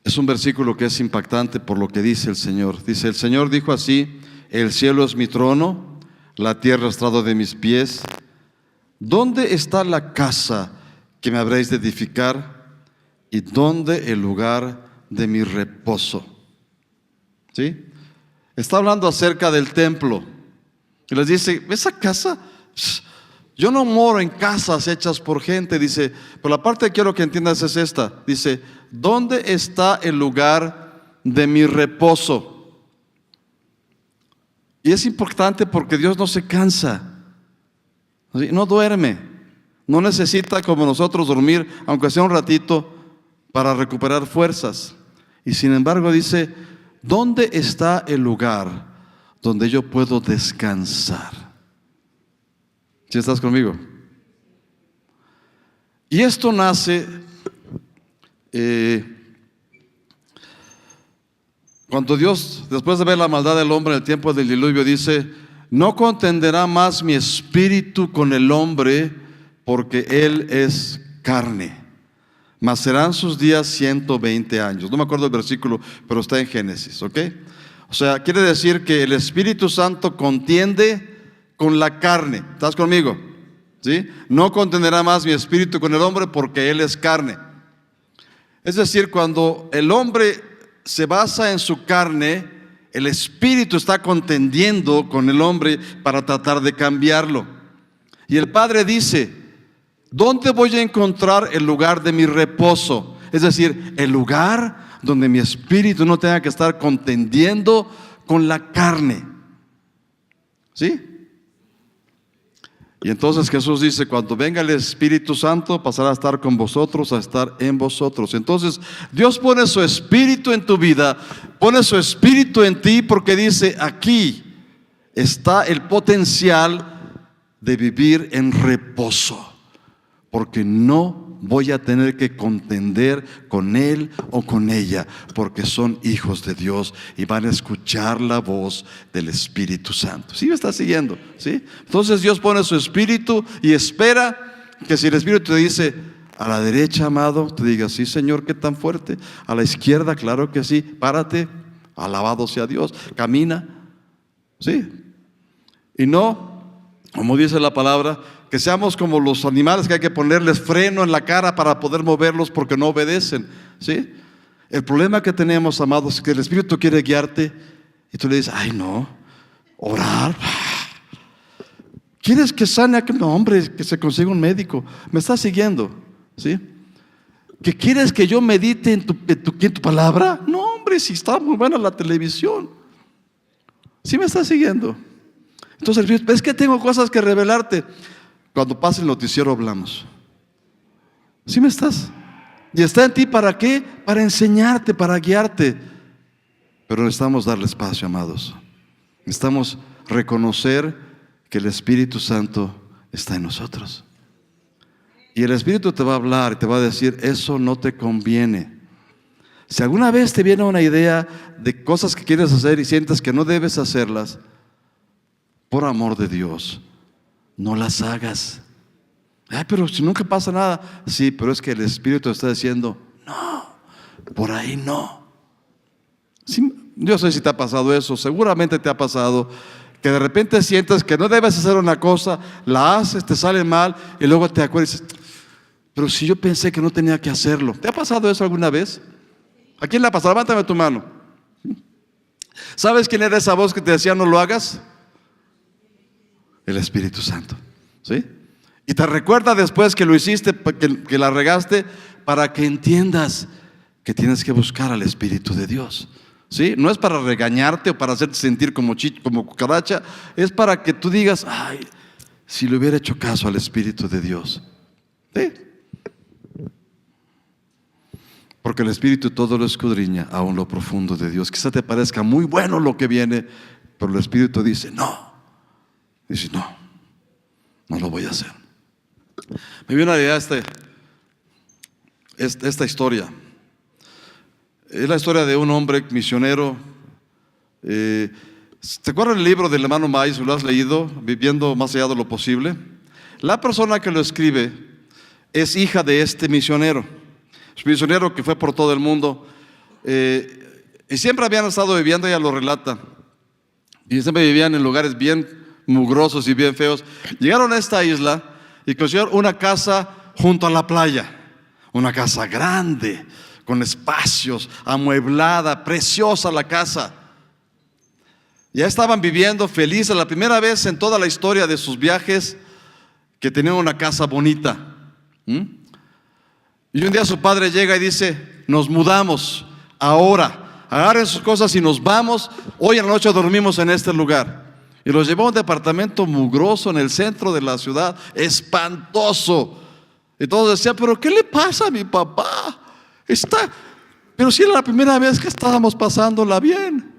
Es un versículo que es impactante por lo que dice el Señor. Dice: el Señor dijo así: el cielo es mi trono, la tierra estrado de mis pies. ¿Dónde está la casa que me habréis de edificar? ¿Y dónde el lugar de mi reposo? ¿Sí? Está hablando acerca del templo. Y les dice: esa casa, yo no moro en casas hechas por gente. Dice, pero la parte que quiero que entiendas es esta. Dice: ¿dónde está el lugar de mi reposo? Y es importante porque Dios no se cansa, no duerme, no necesita como nosotros dormir, aunque sea un ratito, para recuperar fuerzas. Y sin embargo dice: ¿dónde está el lugar donde yo puedo descansar? ¿Sí estás conmigo? Y esto nace cuando Dios, después de ver la maldad del hombre en el tiempo del diluvio, dice: no contenderá más mi espíritu con el hombre, porque él es carne, mas serán sus días 120 años. No me acuerdo el versículo, pero está en Génesis, ¿ok? O sea, quiere decir que el Espíritu Santo contiende con la carne. ¿Estás conmigo? ¿Sí? No contenderá más mi espíritu con el hombre, porque él es carne. Es decir, cuando el hombre se basa en su carne, el Espíritu está contendiendo con el hombre para tratar de cambiarlo. Y el Padre dice: ¿dónde voy a encontrar el lugar de mi reposo? Es decir, el lugar donde mi espíritu no tenga que estar contendiendo con la carne. ¿Sí? Y entonces Jesús dice: cuando venga el Espíritu Santo, pasará a estar con vosotros, a estar en vosotros. Entonces Dios pone su Espíritu en tu vida, pone su Espíritu en ti, porque dice: aquí está el potencial de vivir en reposo, porque no voy a tener que contender con él o con ella, porque son hijos de Dios y van a escuchar la voz del Espíritu Santo. ¿Sí me está siguiendo? ¿Sí? Entonces Dios pone su Espíritu y espera que si el Espíritu te dice: a la derecha, amado, te diga: sí, Señor, ¿qué tan fuerte? A la izquierda, claro que sí, párate, alabado sea Dios, camina. ¿Sí? Y no, como dice la palabra, que seamos como los animales que hay que ponerles freno en la cara para poder moverlos porque no obedecen. ¿Sí? El problema que tenemos, amados, es que el Espíritu quiere guiarte y tú le dices: ay, no, orar. ¿Quieres que sane a aquel? No, hombre, que se consiga un médico. ¿Me estás siguiendo? ¿Sí? ¿Que quieres que yo medite en tu palabra? No, hombre, si está muy buena la televisión. ¿Sí me estás siguiendo? Entonces, es que tengo cosas que revelarte. Cuando pase el noticiero hablamos. ¿Sí me estás? Y está en ti, ¿para qué? Para enseñarte, para guiarte. Pero necesitamos darle espacio, amados. Necesitamos reconocer que el Espíritu Santo está en nosotros. Y el Espíritu te va a hablar y te va a decir, eso no te conviene. Si alguna vez te viene una idea de cosas que quieres hacer y sientes que no debes hacerlas, por amor de Dios, no las hagas. Ay, pero si nunca pasa nada. Sí, pero es que el Espíritu está diciendo, no, por ahí no. Sí, yo sé si te ha pasado eso, seguramente te ha pasado que de repente sientes que no debes hacer una cosa, la haces, te sale mal y luego te acuerdas y dices, pero si yo pensé que no tenía que hacerlo. ¿Te ha pasado eso alguna vez? ¿A quién le ha pasado? Levántame tu mano. ¿Sabes quién era esa voz que te decía no lo hagas? El Espíritu Santo, ¿sí? Y te recuerda después que lo hiciste, que la regaste, para que entiendas que tienes que buscar al Espíritu de Dios, ¿sí? No es para regañarte o para hacerte sentir como cucaracha, es para que tú digas, ay, si le hubiera hecho caso al Espíritu de Dios, ¿sí? Porque el Espíritu todo lo escudriña, aún lo profundo de Dios. Quizá te parezca muy bueno lo que viene, pero el Espíritu dice, no. Dice, no lo voy a hacer. Me viene a la idea esta historia. Es la historia de un hombre misionero. ¿Te acuerdas del libro del hermano Maíz? ¿Lo has leído? Viviendo más allá de lo posible. La persona que lo escribe es hija de este misionero. Es un misionero que fue por todo el mundo. Y siempre habían estado viviendo, ella lo relata. Y siempre vivían en lugares bien mugrosos y bien feos. Llegaron a esta isla y consiguieron una casa junto a la playa. Una casa grande, con espacios, amueblada, preciosa la casa. Ya estaban viviendo felices, la primera vez en toda la historia de sus viajes que tenían una casa bonita. Y un día su padre llega y dice, nos mudamos ahora, agarren sus cosas y nos vamos, hoy en la noche dormimos en este lugar. Y los llevó a un departamento mugroso en el centro de la ciudad, espantoso. Y todos decían, pero ¿qué le pasa a mi papá? Pero si era la primera vez que estábamos pasándola bien,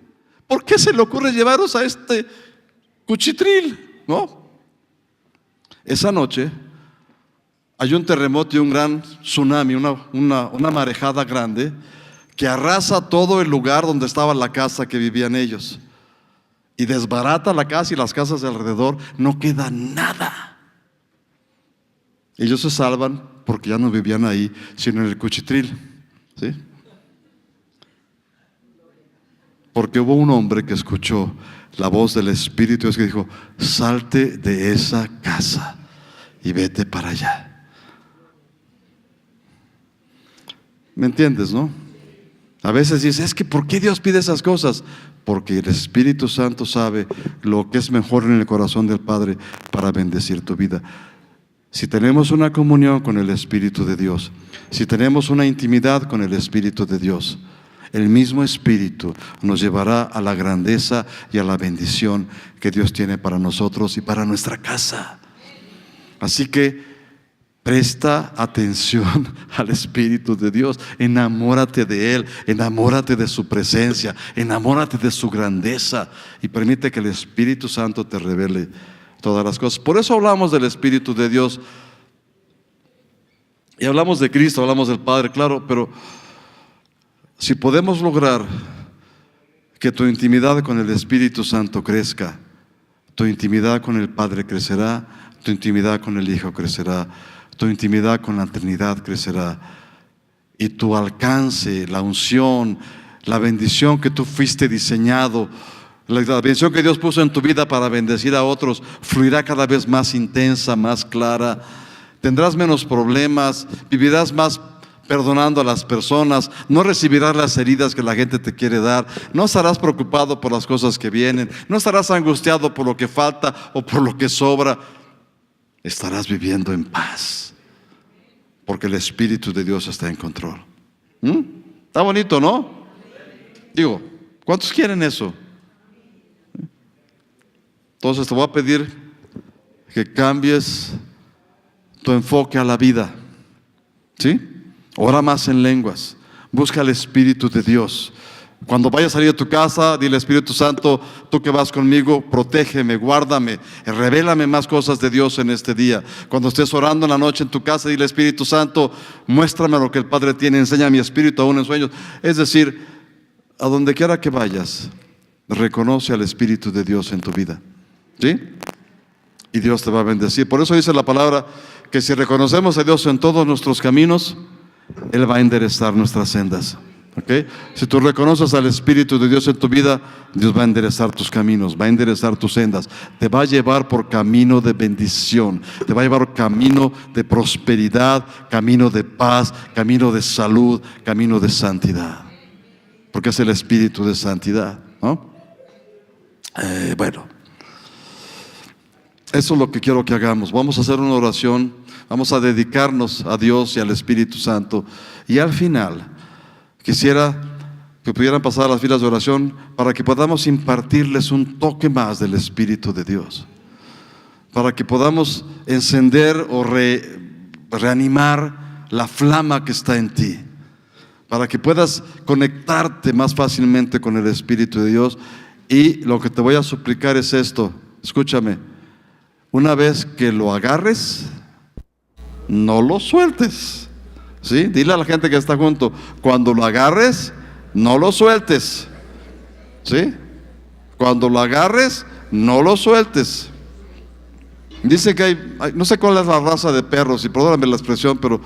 ¿por qué se le ocurre llevarnos a este cuchitril? ¿No? Esa noche hay un terremoto y un gran tsunami, una marejada grande que arrasa todo el lugar donde estaba la casa que vivían ellos y desbarata la casa y las casas de alrededor, no queda nada. Ellos se salvan porque ya no vivían ahí, sino en el cuchitril, ¿sí? Porque hubo un hombre que escuchó la voz del Espíritu que dijo, salte de esa casa y vete para allá. ¿Me entiendes, no? A veces dices, es que ¿por qué Dios pide esas cosas? Porque el Espíritu Santo sabe lo que es mejor en el corazón del Padre para bendecir tu vida. Si tenemos una comunión con el Espíritu de Dios, si tenemos una intimidad con el Espíritu de Dios, el mismo Espíritu nos llevará a la grandeza y a la bendición que Dios tiene para nosotros y para nuestra casa. Así que presta atención al Espíritu de Dios, enamórate de Él, enamórate de su presencia, enamórate de su grandeza y permite que el Espíritu Santo te revele todas las cosas. Por eso hablamos del Espíritu de Dios y hablamos de Cristo, hablamos del Padre, claro, pero si podemos lograr que tu intimidad con el Espíritu Santo crezca, tu intimidad con el Padre crecerá, tu intimidad con el Hijo crecerá, tu intimidad con la Trinidad crecerá y tu alcance, la unción, la bendición que tú fuiste diseñado, la bendición que Dios puso en tu vida para bendecir a otros, fluirá cada vez más intensa, más clara. Tendrás menos problemas, vivirás más perdonando a las personas, no recibirás las heridas que la gente te quiere dar, no estarás preocupado por las cosas que vienen, no estarás angustiado por lo que falta o por lo que sobra. Estarás viviendo en paz, porque el Espíritu de Dios está en control. Está bonito, ¿no? Digo, ¿cuántos quieren eso? Entonces te voy a pedir que cambies tu enfoque a la vida, ¿sí? Ora más en lenguas, busca el Espíritu de Dios, Cuando vayas a salir de tu casa, dile: Espíritu Santo, tú que vas conmigo, protégeme, guárdame, revélame más cosas de Dios en este día. Cuando estés orando en la noche en tu casa, dile: Espíritu Santo, muéstrame lo que el Padre tiene, enseña mi espíritu aún en sueños. Es decir, a donde quiera que vayas, reconoce al Espíritu de Dios en tu vida, ¿sí? Y Dios te va a bendecir. Por eso dice la palabra que si reconocemos a Dios en todos nuestros caminos, Él va a enderezar nuestras sendas. ¿Okay? Si tú reconoces al Espíritu de Dios en tu vida, Dios va a enderezar tus caminos, va a enderezar tus sendas, te va a llevar por camino de bendición, te va a llevar por camino de prosperidad, camino de paz, camino de salud, camino de santidad, porque es el Espíritu de santidad, ¿no? Bueno, eso es lo que quiero que hagamos. Vamos a hacer una oración, vamos a dedicarnos a Dios y al Espíritu Santo, y al final quisiera que pudieran pasar a las filas de oración para que podamos impartirles un toque más del Espíritu de Dios, para que podamos encender o reanimar la flama que está en ti, para que puedas conectarte más fácilmente con el Espíritu de Dios. Y lo que te voy a suplicar es esto, escúchame: una vez que lo agarres, no lo sueltes. ¿Sí? Dile a la gente que está junto: cuando lo agarres, no lo sueltes. ¿Sí? Cuando lo agarres, no lo sueltes. Dice que hay, no sé cuál es la raza de perros, y perdóname la expresión, pero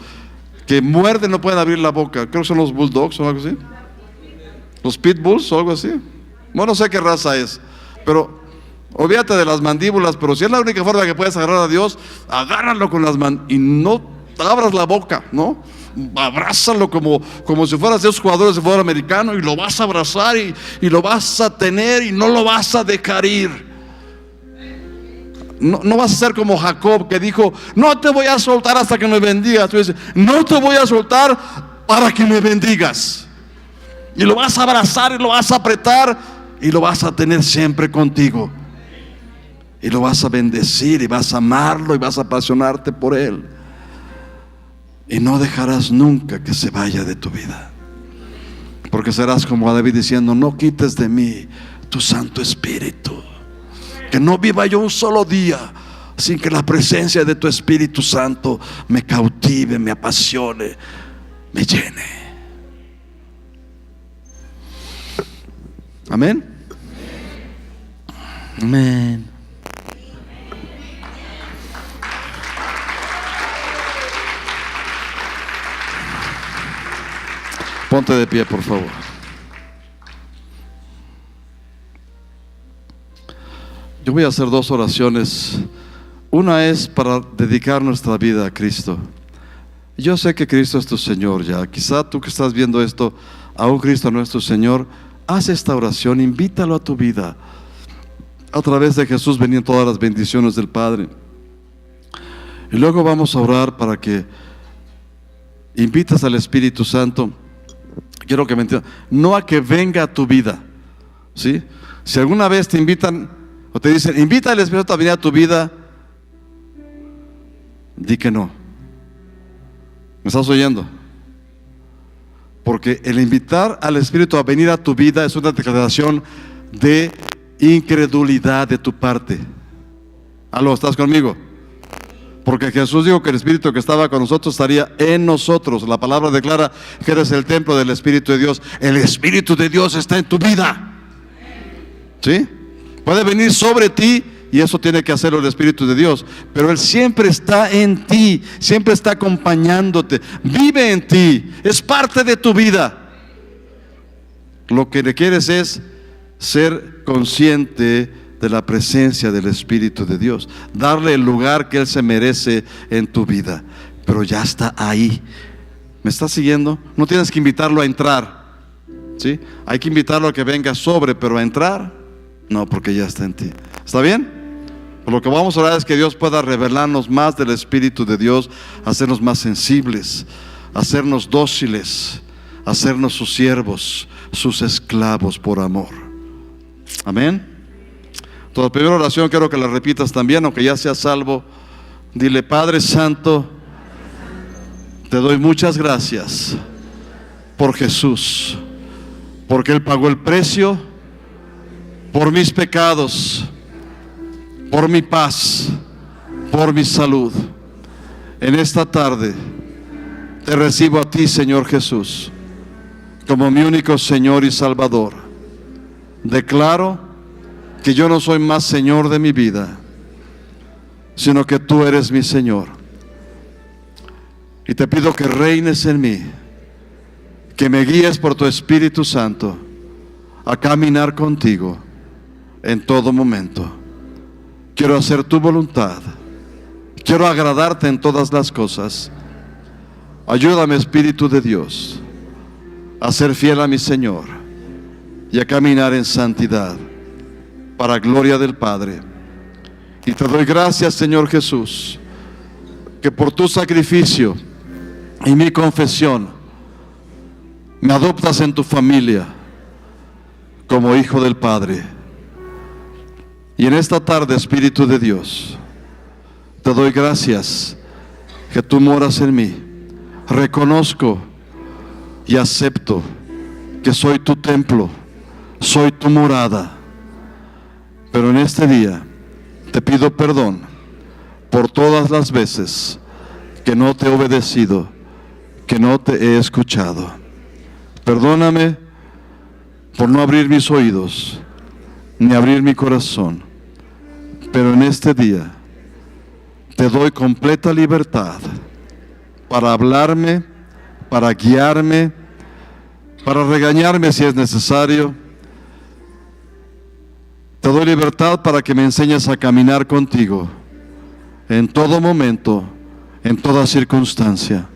que muerden, no pueden abrir la boca. Creo que son los bulldogs o algo así. Los pitbulls o algo así. Bueno, no sé qué raza es, pero olvídate de las mandíbulas. Pero si es la única forma que puedes agarrar a Dios, agárralo con las mandíbulas y no abras la boca, ¿no? Abrázalo como si fueras de esos jugadores de fútbol americano, y lo vas a abrazar y lo vas a tener y no lo vas a dejar ir. No vas a ser como Jacob, que dijo: no te voy a soltar hasta que me bendigas. Tú dices: no te voy a soltar para que me bendigas. Y lo vas a abrazar y lo vas a apretar y lo vas a tener siempre contigo. Y lo vas a bendecir y vas a amarlo y vas a apasionarte por él. Y no dejarás nunca que se vaya de tu vida, porque serás como a David diciendo: no quites de mí tu Santo Espíritu. Que no viva yo un solo día sin que la presencia de tu Espíritu Santo me cautive, me apasione, me llene. Amén. Amén. Ponte de pie, por favor. Yo voy a hacer dos oraciones. Una es para dedicar nuestra vida a Cristo. Yo sé que Cristo es tu Señor ya. Quizá tú que estás viendo esto, aún Cristo no es tu Señor. Haz esta oración, invítalo a tu vida. A través de Jesús venían todas las bendiciones del Padre. Y luego vamos a orar para que invitas al Espíritu Santo. Quiero que me entiendan, no a que venga a tu vida, ¿sí? Si alguna vez te invitan o te dicen: invita al Espíritu Santo a venir a tu vida, di que no. ¿Me estás oyendo? Porque el invitar al Espíritu a venir a tu vida es una declaración de incredulidad de tu parte. ¿Aló? ¿Estás conmigo? Porque Jesús dijo que el Espíritu que estaba con nosotros estaría en nosotros. La palabra declara que eres el templo del Espíritu de Dios. El Espíritu de Dios está en tu vida, ¿sí? Puede venir sobre ti, y eso tiene que hacerlo el Espíritu de Dios, pero Él siempre está en ti, siempre está acompañándote, vive en ti, es parte de tu vida. Lo que requieres es ser consciente de la presencia del Espíritu de Dios, darle el lugar que Él se merece en tu vida. Pero ya está ahí. ¿Me estás siguiendo? No tienes que invitarlo a entrar, ¿sí? Hay que invitarlo a que venga sobre, pero a entrar no, porque ya está en ti. ¿Está bien? Por lo que vamos a orar es que Dios pueda revelarnos más del Espíritu de Dios, hacernos más sensibles, hacernos dóciles, hacernos sus siervos, sus esclavos por amor. Amén. La primera oración quiero que la repitas también, aunque ya seas salvo. Dile: Padre Santo, te doy muchas gracias por Jesús. porque Él pagó el precio por mis pecados, por mi paz, por mi salud. En esta tarde te recibo a ti, Señor Jesús, como mi único Señor y Salvador. Declaro que yo no soy más Señor de mi vida, sino que tú eres mi Señor. Y te pido que reines en mí, que me guíes por tu Espíritu Santo a caminar contigo en todo momento. Quiero hacer tu voluntad, quiero agradarte en todas las cosas. Ayúdame, Espíritu de Dios, a ser fiel a mi Señor y a caminar en santidad para gloria del Padre. Y te doy gracias, Señor Jesús, que por tu sacrificio y mi confesión me adoptas en tu familia como hijo del Padre. Y en esta tarde, Espíritu de Dios, te doy gracias que tú moras en mí. Reconozco y acepto que soy tu templo, soy tu morada. Pero en este día te pido perdón por todas las veces que no te he obedecido, que no te he escuchado. Perdóname por no abrir mis oídos, ni abrir mi corazón. Pero en este día te doy completa libertad para hablarme, para guiarme, para regañarme si es necesario. Te doy libertad para que me enseñes a caminar contigo en todo momento, en toda circunstancia.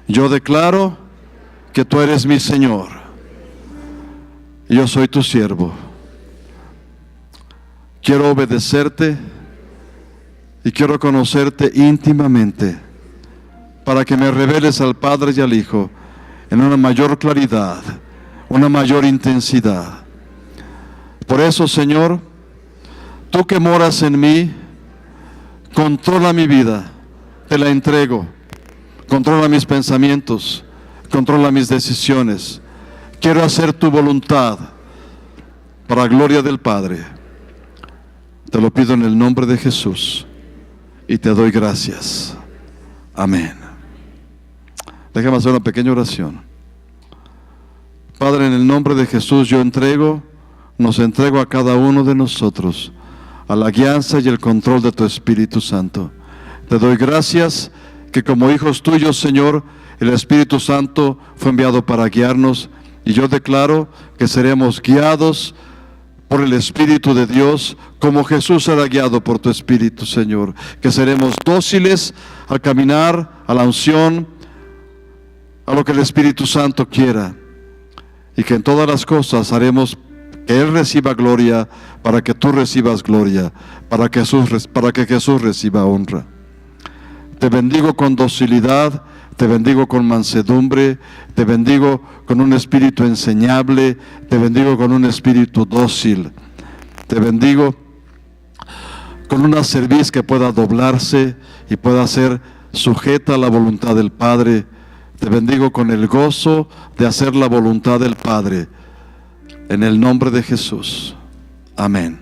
Yo declaro que tú eres mi Señor. Yo soy tu siervo. Quiero obedecerte y quiero conocerte íntimamente para que me reveles al Padre y al Hijo en una mayor claridad, una mayor intensidad. Por eso, Señor, tú que moras en mí, controla mi vida, te la entrego. Controla mis pensamientos, controla mis decisiones. Quiero hacer tu voluntad para gloria del Padre. Te lo pido en el nombre de Jesús y te doy gracias. Amén. Déjame hacer una pequeña oración. Padre, en el nombre de Jesús nos entrego a cada uno de nosotros a la guianza y el control de tu Espíritu Santo. Te doy gracias que como hijos tuyos, Señor, el Espíritu Santo fue enviado para guiarnos, y yo declaro que seremos guiados por el Espíritu de Dios, como Jesús era guiado por tu Espíritu, Señor. Que seremos dóciles al caminar, a la unción, a lo que el Espíritu Santo quiera, y que en todas las cosas haremos que Él reciba gloria, para que tú recibas gloria, para que Jesús reciba honra. Te bendigo con docilidad, te bendigo con mansedumbre, te bendigo con un espíritu enseñable, te bendigo con un espíritu dócil, te bendigo con una cerviz que pueda doblarse y pueda ser sujeta a la voluntad del Padre. Te bendigo con el gozo de hacer la voluntad del Padre, en el nombre de Jesús. Amén.